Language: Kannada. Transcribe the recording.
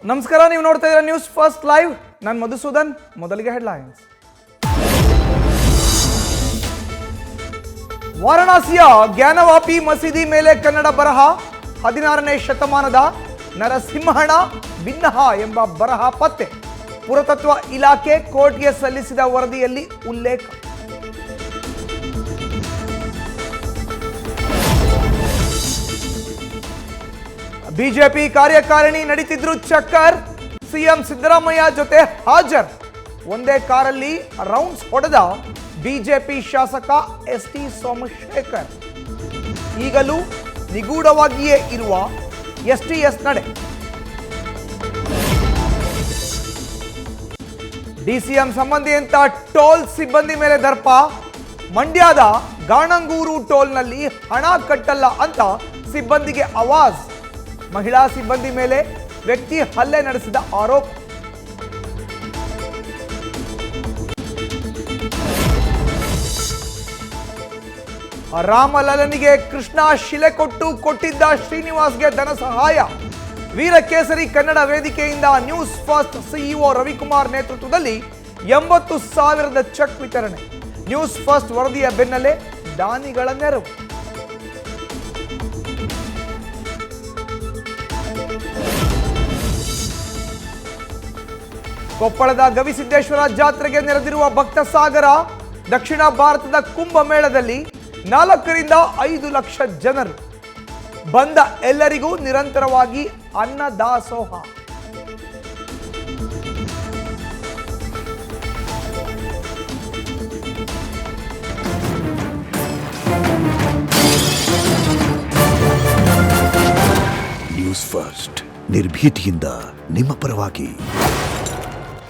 ನಮಸ್ಕಾರ, ನೀವು ನೋಡ್ತಾ ಇದ್ದೀರಾ ನ್ಯೂಸ್ ಫಸ್ಟ್ ಲೈವ್. ನಾನು ಮಧುಸೂದನ್. ಮೊದಲಿಗೆ ಹೆಡ್ಲೈನ್ಸ್. ವಾರಣಾಸಿಯ ಜ್ಞಾನವಾಪಿ ಮಸೀದಿ ಮೇಲೆ ಕನ್ನಡ ಬರಹ. 16ನೇ ಶತಮಾನದ ನರಸಿಂಹಣ ಭಿನ್ನಹ ಎಂಬ ಬರಹ ಪತ್ತೆ. ಪುರಾತತ್ವ ಇಲಾಖೆ ಕೋರ್ಟ್ಗೆ ಸಲ್ಲಿಸಿದ ವರದಿಯಲ್ಲಿ ಉಲ್ಲೇಖ. ಬಿಜೆಪಿ ಕಾರ್ಯಕಾರಿಣಿ ನಡೀತಿದ್ರು ಚಕ್ಕರ್. ಸಿಎಂ ಸಿದ್ದರಾಮಯ್ಯ ಜೊತೆ ಹಾಜರ್. ಒಂದೇ ಕಾರಲ್ಲಿ ರೌಂಡ್ಸ್ ಹೊಡೆದ ಬಿಜೆಪಿ ಶಾಸಕ ಎಸ್ಟಿ ಸೋಮಶೇಖರ್. ಈಗಲೂ ನಿಗೂಢವಾಗಿಯೇ ಇರುವ ಎಸ್ಟಿಎಸ್ ನಡೆ. ಡಿಸಿಎಂ ಸಂಬಂಧಿ ಅಂತ ಟೋಲ್ ಸಿಬ್ಬಂದಿ ಮೇಲೆ ದರ್ಪ. ಮಂಡ್ಯದ ಗಾಣಂಗೂರು ಟೋಲ್ನಲ್ಲಿ ಹಣ ಕಟ್ಟಲ್ಲ ಅಂತ ಸಿಬ್ಬಂದಿಗೆ ಆವಾಜ್. ಮಹಿಳಾ ಸಿಬ್ಬಂದಿ ಮೇಲೆ ವ್ಯಕ್ತಿ ಹಲ್ಲೆ ನಡೆಸಿದ ಆರೋಪ. ರಾಮಲಲ್ಲನಿಗೆ ಕೃಷ್ಣ ಶಿಲೆ ಕೊಟ್ಟಿದ್ದ ಶ್ರೀನಿವಾಸ್ಗೆ ಧನ ಸಹಾಯ. ವೀರಕೇಸರಿ ಕನ್ನಡ ವೇದಿಕೆಯಿಂದ ನ್ಯೂಸ್ ಫಸ್ಟ್ ಸಿಇಒ ರವಿಕುಮಾರ್ ನೇತೃತ್ವದಲ್ಲಿ 80,000 ಚೆಕ್ ವಿತರಣೆ. ನ್ಯೂಸ್ ಫಸ್ಟ್ ವರದಿಯ ಬೆನ್ನಲ್ಲೇ ದಾನಿಗಳ ನೆರವು. ಕೊಪ್ಪಳದ ಗವಿಸಿದ್ದೇಶ್ವರ ಜಾತ್ರೆಗೆ ನೆರೆದಿರುವ ಭಕ್ತ ಸಾಗರ. ದಕ್ಷಿಣ ಭಾರತದ ಕುಂಭಮೇಳದಲ್ಲಿ 4 ರಿಂದ 5 ಲಕ್ಷ ಜನರು. ಬಂದ ಎಲ್ಲರಿಗೂ ನಿರಂತರವಾಗಿ ಅನ್ನದಾಸೋಹ. ನ್ಯೂಸ್ ಫಸ್ಟ್ ನಿರ್ಭೀತಿಯಿಂದ ನಿಮ್ಮ ಪರವಾಗಿ.